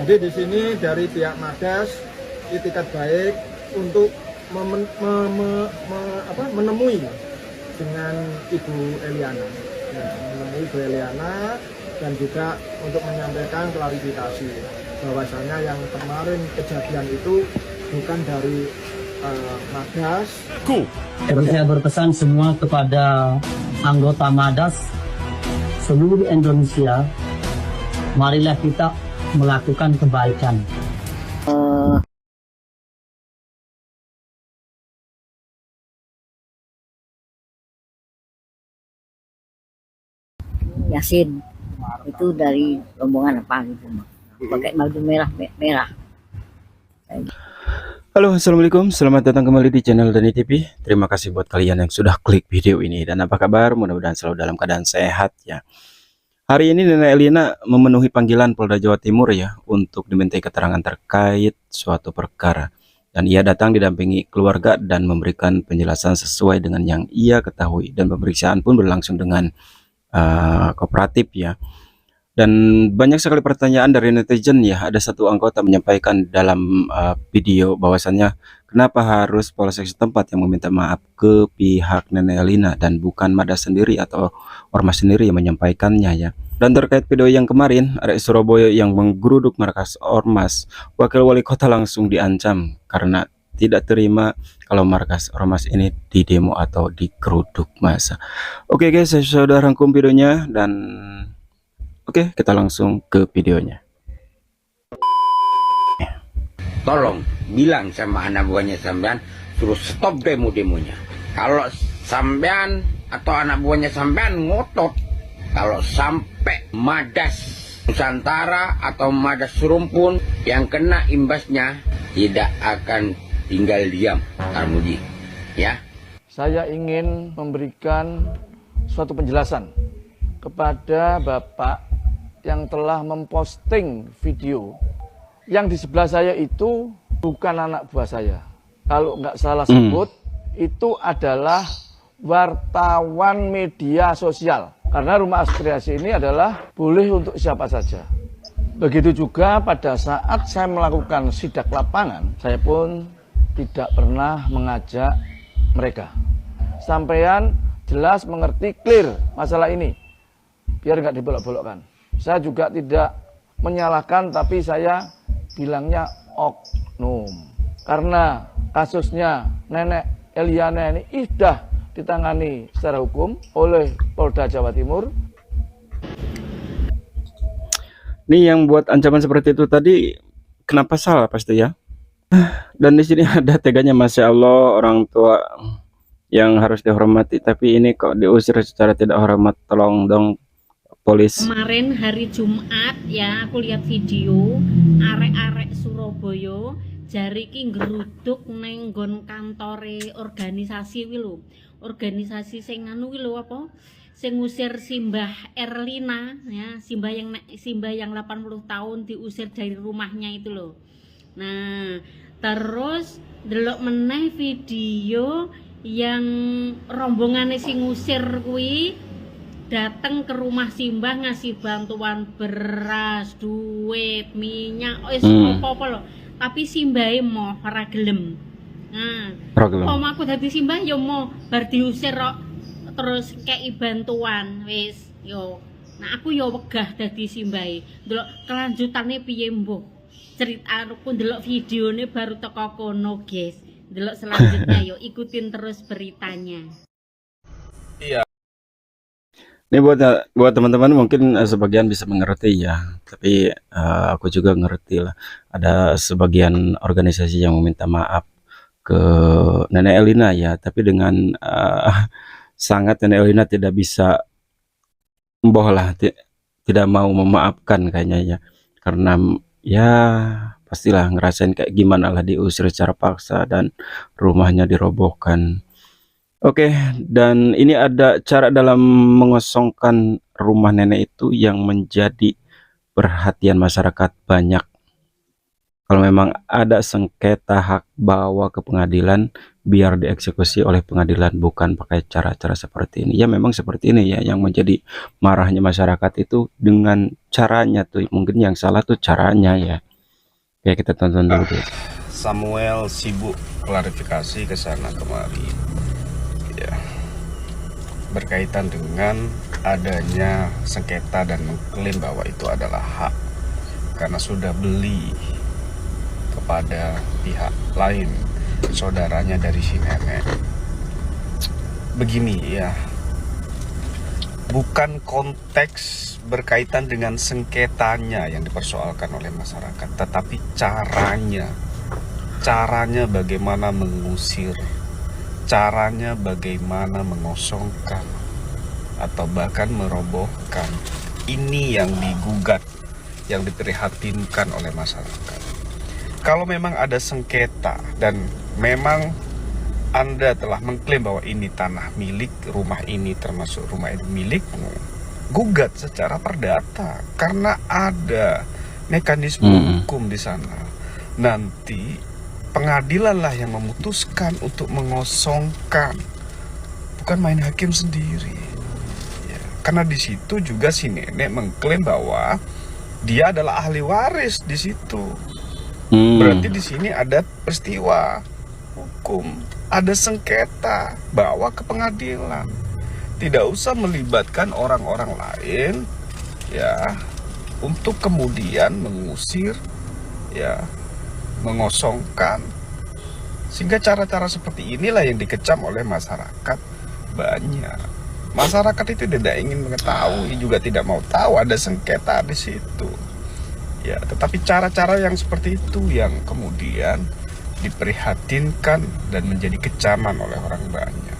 Jadi di sini dari pihak Madas itikat baik untuk menemui dengan Ibu Eliana, ya, menemui Ibu Eliana dan juga untuk menyampaikan klarifikasi bahwasanya yang kemarin kejadian itu bukan dari Madas. Terus saya berpesan semua kepada anggota Madas seluruh Indonesia, marilah kita melakukan kebaikan. Yasin itu dari rombongan apa gitu, pakai baju merah. Halo, assalamualaikum, selamat datang kembali di channel Dani TV. Terima kasih buat kalian yang sudah klik video ini. Dan apa kabar? Mudah-mudahan selalu dalam keadaan sehat ya. Hari ini Nenek Elina memenuhi panggilan Polda Jawa Timur ya untuk dimintai keterangan terkait suatu perkara. Dan ia datang didampingi keluarga dan memberikan penjelasan sesuai dengan yang ia ketahui. Dan pemeriksaan pun berlangsung dengan kooperatif ya. Dan banyak sekali pertanyaan dari netizen ya. Ada satu anggota menyampaikan dalam video bahwasannya kenapa harus polsek setempat yang meminta maaf ke pihak Nenek Elina dan bukan Madas sendiri atau ormas sendiri yang menyampaikannya ya. Dan terkait video yang kemarin, arek Surabaya yang menggeruduk markas ormas, wakil wali kota langsung diancam karena tidak terima kalau markas ormas ini didemo atau digeruduk masa. Oke guys, saya sudah rangkum videonya dan oke, kita langsung ke videonya. Tolong bilang sama anak buahnya sampean suruh stop demo-demonya. Kalau sampean atau anak buahnya sampean ngotot, kalau sampai Madas Nusantara atau Madas Serumpun yang kena imbasnya tidak akan tinggal diam, Tarmuji. Ya. Saya ingin memberikan suatu penjelasan kepada Bapak yang telah memposting video yang di sebelah saya itu bukan anak buah saya. Kalau nggak salah sebut, itu adalah wartawan media sosial. Karena rumah aspirasi ini adalah boleh untuk siapa saja. Begitu juga pada saat saya melakukan sidak lapangan, saya pun tidak pernah mengajak mereka. Sampaian jelas mengerti clear masalah ini, biar nggak dibolak-bolokkan. Saya juga tidak menyalahkan, tapi saya bilangnya oknum. Karena kasusnya Nenek Eliana ini sudah ditangani secara hukum oleh Polda Jawa Timur. Ini yang buat ancaman seperti itu tadi, kenapa salah pasti ya? Dan di sini ada teganya, masya Allah, orang tua yang harus dihormati, tapi ini kok diusir secara tidak hormat. Tolong dong polis. Kemarin hari Jumat ya, aku lihat video arek-arek Surabaya jari ki ngeruduk neng nggon kantore organisasi wi lho. Organisasi sing anu wi lho apa? Sing ngusir Simbah Erlina ya, Simbah yang 80 tahun diusir dari rumahnya itu loh. Nah, terus delok meneh video yang rombongannya sing ngusir kuwi datang ke rumah Simbah ngasih bantuan beras, duit, minyak, apa-apa loh. Tapi Simbahe moh ora gelem. Nah, aku dadi Simbah yo mau bar diusir kok terus kei bantuan wis yo. Nah, aku yo wegah dadi Simbahe. Delok kelanjutane piye mbok. Ceritaku delok videone baru teko kono, guys. Delok selanjutnya yo ikutin terus beritanya. Iya. Ini buat teman-teman mungkin sebagian bisa mengerti ya, tapi aku juga ngerti lah. Ada sebagian organisasi yang meminta maaf ke Nenek Elina ya, tapi dengan sangat Nenek Elina tidak bisa memboh lah, tidak mau memaafkan kayaknya ya, karena ya pastilah ngerasain kayak gimana lah diusir secara paksa dan rumahnya dirobohkan. Oke, dan ini ada cara dalam mengosongkan rumah nenek itu yang menjadi perhatian masyarakat banyak. Kalau memang ada sengketa hak bawa ke pengadilan, biar dieksekusi oleh pengadilan, bukan pakai cara-cara seperti ini. Ya memang seperti ini ya, yang menjadi marahnya masyarakat itu dengan caranya tuh. Mungkin yang salah tuh caranya ya. Oke, kita tonton dulu guys. Samuel sibuk klarifikasi ke sana kemari, ya, berkaitan dengan adanya sengketa dan mengklaim bahwa itu adalah hak karena sudah beli kepada pihak lain, saudaranya dari si nenek. Begini ya, bukan konteks berkaitan dengan sengketanya yang dipersoalkan oleh masyarakat, tetapi caranya bagaimana mengusir, caranya bagaimana mengosongkan atau bahkan merobohkan. Ini yang digugat, yang diprihatinkan oleh masyarakat. Kalau memang ada sengketa dan memang Anda telah mengklaim bahwa ini tanah milik, rumah ini termasuk rumah ini milikmu, gugat secara perdata karena ada mekanisme hukum di sana. Nanti pengadilanlah yang memutuskan untuk mengosongkan, bukan main hakim sendiri. Ya, karena di situ juga si nenek mengklaim bahwa dia adalah ahli waris di situ. Berarti di sini ada peristiwa hukum, ada sengketa, bawa ke pengadilan. Tidak usah melibatkan orang-orang lain ya untuk kemudian mengusir ya, mengosongkan. Sehingga cara-cara seperti inilah yang dikecam oleh masyarakat banyak. Masyarakat itu tidak ingin mengetahui, juga tidak mau tahu ada sengketa di situ. Ya, tetapi cara-cara yang seperti itu yang kemudian diprihatinkan dan menjadi kecaman oleh orang banyak.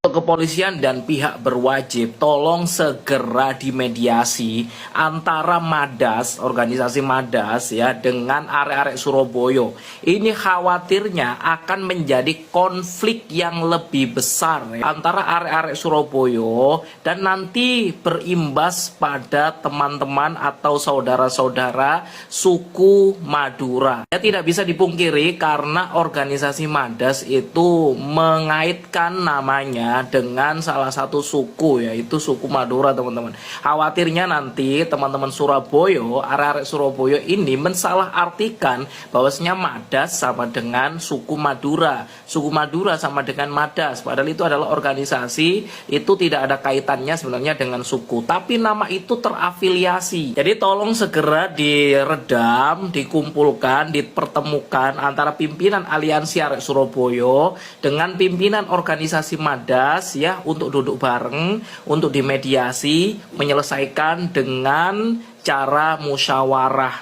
Kepolisian dan pihak berwajib tolong segera dimediasi antara Madas, organisasi Madas ya, dengan arek-arek Surabaya. Ini khawatirnya akan menjadi konflik yang lebih besar ya, antara arek-arek Surabaya dan nanti berimbas pada teman-teman atau saudara-saudara suku Madura. Ya, tidak bisa dipungkiri karena organisasi Madas itu mengaitkan namanya dengan salah satu suku, yaitu suku Madura, teman-teman. Khawatirnya nanti teman-teman Surabaya, arek-arek Surabaya ini mensalah artikan bahwasanya Madas sama dengan suku Madura, suku Madura sama dengan Madas, padahal itu adalah organisasi, itu tidak ada kaitannya sebenarnya dengan suku, tapi nama itu terafiliasi. Jadi tolong segera diredam, dikumpulkan, dipertemukan antara pimpinan aliansi arek Surabaya dengan pimpinan organisasi Madas ya, untuk duduk bareng, untuk dimediasi, menyelesaikan dengan cara musyawarah.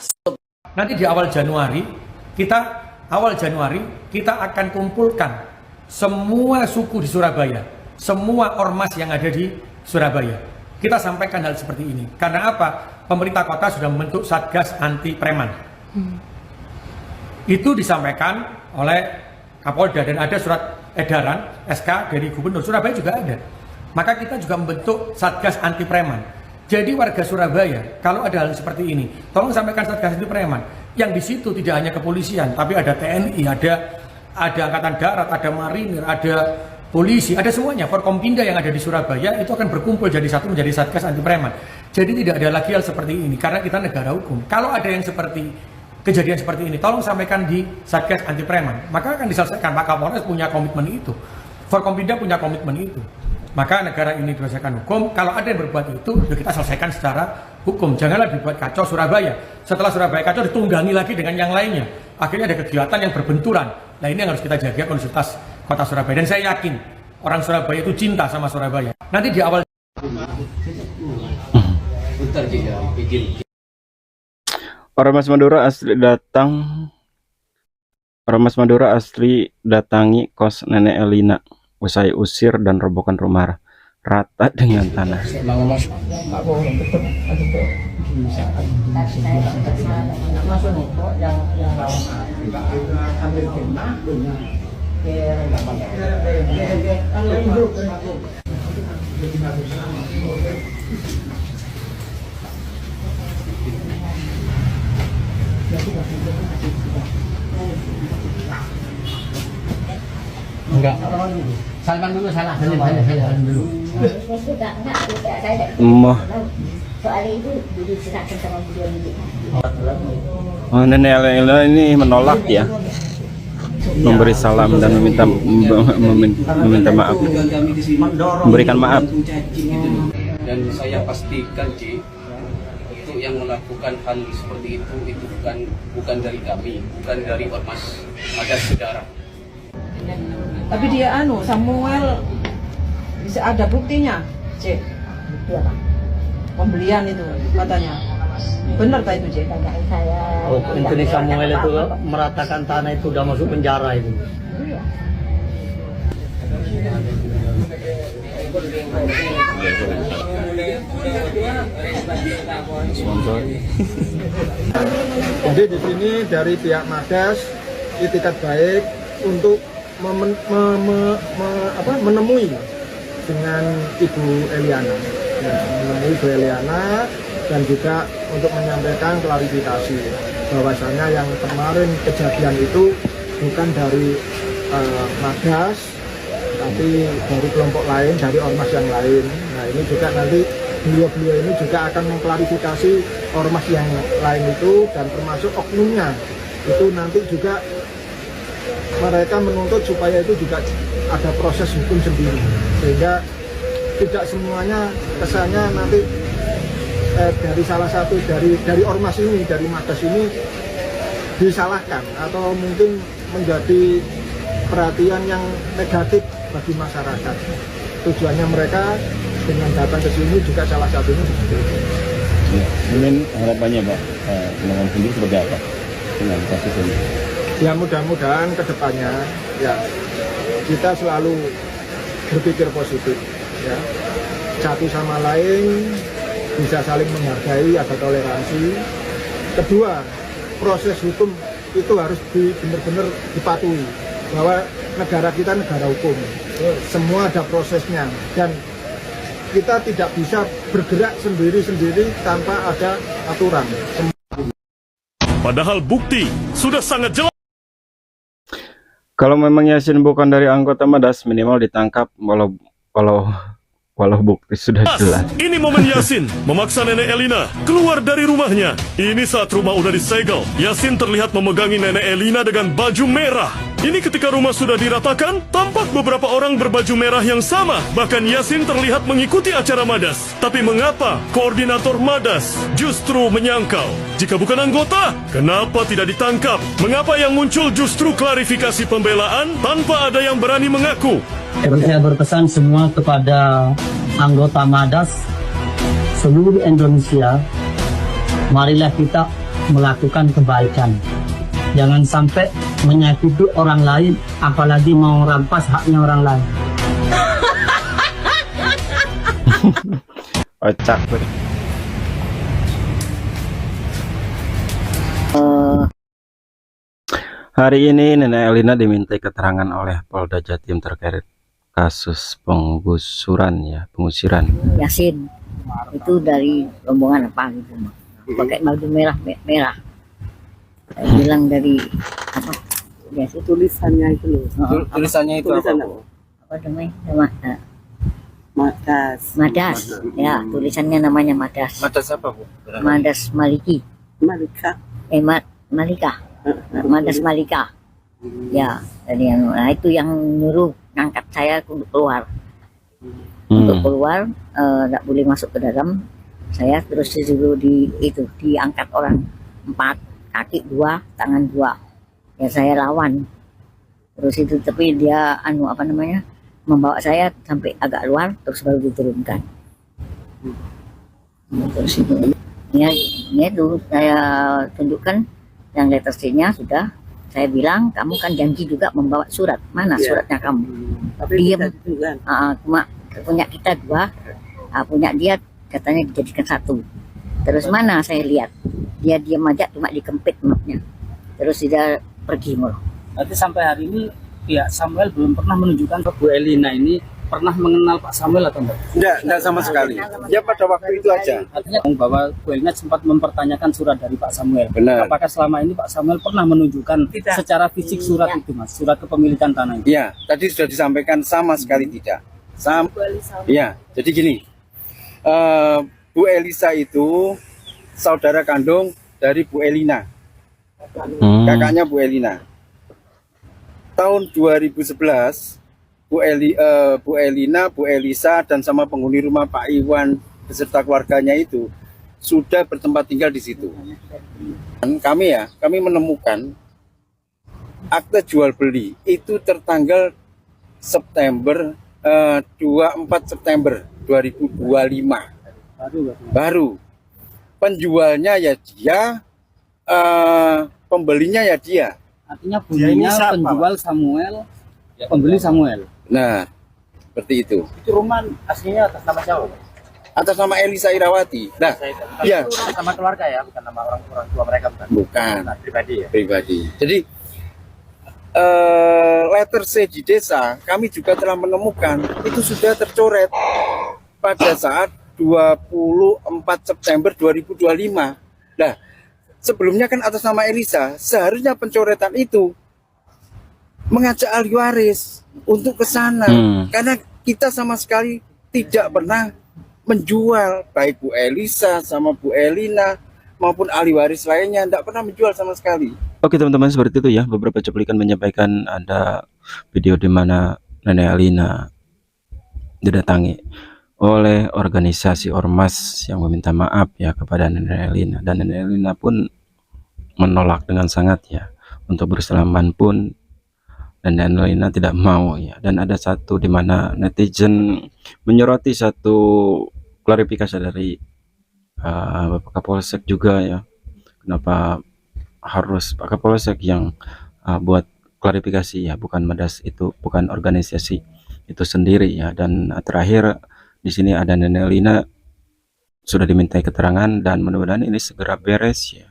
Nanti di awal Januari kita akan kumpulkan semua suku di Surabaya, semua ormas yang ada di Surabaya. Kita sampaikan hal seperti ini. Karena apa? Pemerintah kota sudah membentuk Satgas Anti Preman. Itu disampaikan oleh Kapolda dan ada surat edaran SK dari Gubernur Surabaya juga ada. Maka kita juga membentuk Satgas Anti Preman. Jadi warga Surabaya kalau ada hal seperti ini, tolong sampaikan Satgas Anti Preman. Yang di situ tidak hanya kepolisian, tapi ada TNI, ada Angkatan Darat, ada Marinir, ada polisi, ada semuanya. Forkompinda yang ada di Surabaya itu akan berkumpul jadi satu menjadi Satgas Anti Preman. Jadi tidak ada lagi hal seperti ini karena kita negara hukum. Kalau ada yang seperti kejadian seperti ini, tolong sampaikan di Satgas Anti Preman. Maka akan diselesaikan. Pak Kapolres punya komitmen itu, Forkompinda punya komitmen itu. Maka negara ini berdasarkan hukum. Kalau ada yang berbuat itu, ya kita selesaikan secara hukum. Janganlah dibuat kacau Surabaya. Setelah Surabaya kacau, ditunggangi lagi dengan yang lainnya. Akhirnya ada kegiatan yang berbenturan. Nah, ini yang harus kita jaga, kondusivitas kota Surabaya. Dan saya yakin orang Surabaya itu cinta sama Surabaya. Nanti di awal Ormas Madura asli datangi kos Nenek Elina usai usir dan robohkan rumah rata dengan tanah. Enggak. Salman dulu, salah dulu. Emoh. Soalnya itu diserahkan sama beliau. Oh, Nenek Elina ini menolak ya, memberi salam dan meminta maaf, memberikan maaf. Dan saya pastikan Ci, untuk yang melakukan hal seperti itu bukan dari kami, bukan dari ormas, ada saudara. Tapi dia Samuel bisa ada buktinya, Cek. Pembelian itu katanya. Benar tak itu, Cek? Oh, intinya Samuel itu meratakan tanah itu udah masuk penjara itu. Jadi di sini dari pihak Madas itikat baik untuk menemui dengan Ibu Eliana, ya, menemui Ibu Eliana dan juga untuk menyampaikan klarifikasi bahwasanya yang kemarin kejadian itu bukan dari Madas, tapi dari kelompok lain, dari ormas yang lain. Nah ini juga nanti beliau ini juga akan mengklarifikasi ormas yang lain itu dan termasuk oknumnya itu nanti juga mereka menuntut supaya itu juga ada proses hukum sendiri, sehingga tidak semuanya kesannya nanti dari salah satu dari ormas ini, dari Madas ini disalahkan atau mungkin menjadi perhatian yang negatif bagi masyarakat. Tujuannya mereka dengan datang ke sini juga salah satunya seperti itu. Mungkin harapannya Pak, teman-teman sendiri seperti apa dengan kasus ini? Ya mudah-mudahan kedepannya ya kita selalu berpikir positif, ya, satu sama lain bisa saling menghargai, ada toleransi. Kedua, proses hukum itu harus benar-benar dipatuhi, bahwa negara kita negara hukum, semua ada prosesnya dan kita tidak bisa bergerak sendiri-sendiri tanpa ada aturan. Padahal bukti sudah sangat jelas. Kalau memang Yasin bukan dari anggota Madas, minimal ditangkap walau bukti sudah jelas. Ini momen Yasin memaksa Nenek Elina keluar dari rumahnya. Ini saat rumah udah disegel. Yasin terlihat memegangi Nenek Elina dengan baju merah. Ini ketika rumah sudah diratakan, tampak beberapa orang berbaju merah yang sama. Bahkan Yasin terlihat mengikuti acara Madas. Tapi mengapa koordinator Madas justru menyangkal? Jika bukan anggota, kenapa tidak ditangkap? Mengapa yang muncul justru klarifikasi pembelaan tanpa ada yang berani mengaku? Saya berpesan semua kepada anggota Madas seluruh Indonesia, marilah kita melakukan kebaikan. Jangan sampai menyakiti orang lain, apalagi mau rampas haknya orang lain. Kocak. Hari ini Nenek Elina dimintai keterangan oleh Polda Jatim terkait kasus pengusiran. Yasin itu dari rombongan apa gitu, pakai baju merah. Saya bilang dari apa? Ya, tulisannya itu loh. Tulisannya itu apa? Apa namanya? Madas. Ya, tulisannya namanya Madas. Madas apa, Bu? Madas Maliki. Malika. Malika. Madas Malika. Ya, dari nah itu yang nyuruh ngangkat saya untuk keluar. Untuk keluar, nggak boleh masuk ke dalam. Saya terus disuruh diangkat orang 4. Kaki 2, tangan 2. Ya saya lawan. Terus itu tapi dia membawa saya sampai agak luar terus baru diturunkan. Terus itu ya itu saya tunjukkan yang letternya sudah. Saya bilang kamu kan janji juga membawa surat. Mana suratnya kamu? Tapi dia cuma punya kita 2, punya dia katanya dijadikan 1. Terus mana saya lihat dia diam aja, cuma dikempit mapnya, terus dia pergi mulu. Berarti sampai hari ini pihak Samuel belum pernah menunjukkan ke Bu Elina ini pernah mengenal Pak Samuel atau enggak? Enggak sama sekali. Ya pada waktu itu aja. Artinya bahwa Bu Elina sempat mempertanyakan surat dari Pak Samuel. Benar. Apakah selama ini Pak Samuel pernah menunjukkan secara fisik surat itu, Mas? Surat kepemilikan tanah itu? Iya, tadi sudah disampaikan sama sekali tidak. Iya, jadi gini. Bu Elisa itu saudara kandung dari Bu Elina. kakaknya Bu Elina. Tahun 2011 Bu Elina, Bu Elisa dan sama penghuni rumah Pak Iwan beserta keluarganya itu sudah bertempat tinggal di situ. Dan kami menemukan akte jual beli itu tertanggal September 24 September 2025. Baru. Penjualnya ya dia, pembelinya ya dia. Artinya punya penjual Samuel, pembeli Samuel. Nah, seperti itu. Itu rumah aslinya atas nama siapa? Atas nama Elisa Irawati. Nah, iya. Sama keluarga ya, bukan nama orang tua mereka, bukan? Bukan. Nah, pribadi ya? Pribadi. Jadi, letter C di desa, kami juga telah menemukan, itu sudah tercoret pada saat 24 September 2025. Nah, sebelumnya kan atas nama Elisa, seharusnya pencoretan itu mengajak ahli waris untuk ke sana. Karena kita sama sekali tidak pernah menjual, baik Bu Elisa sama Bu Elina maupun ahli waris lainnya, tidak pernah menjual sama sekali. Oke teman-teman, seperti itu ya beberapa cuplikan menyampaikan ada video di mana Nenek Elina didatangi oleh organisasi ormas yang meminta maaf ya kepada Nenek Elina, dan Nenek Elina pun menolak dengan sangat ya, untuk bersalaman pun dan Elina tidak mau ya. Dan ada satu di mana netizen menyoroti satu klarifikasi dari Bapak Kapolsek juga ya, kenapa harus Pak Kapolsek yang buat klarifikasi ya, bukan Madas itu, bukan organisasi itu sendiri ya. Dan terakhir di sini ada Nenek Elina sudah dimintai keterangan dan mudah-mudahan ini segera beres ya.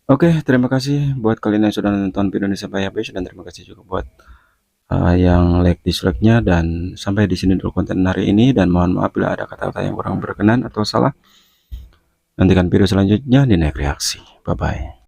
Oke, terima kasih buat kalian yang sudah nonton video ini sampai habis, dan terima kasih juga buat yang like dislike-nya. Dan sampai di sini dulu konten hari ini, dan mohon maaf bila ada kata-kata yang kurang berkenan atau salah. Nantikan video selanjutnya di Next Reaksi. Bye bye.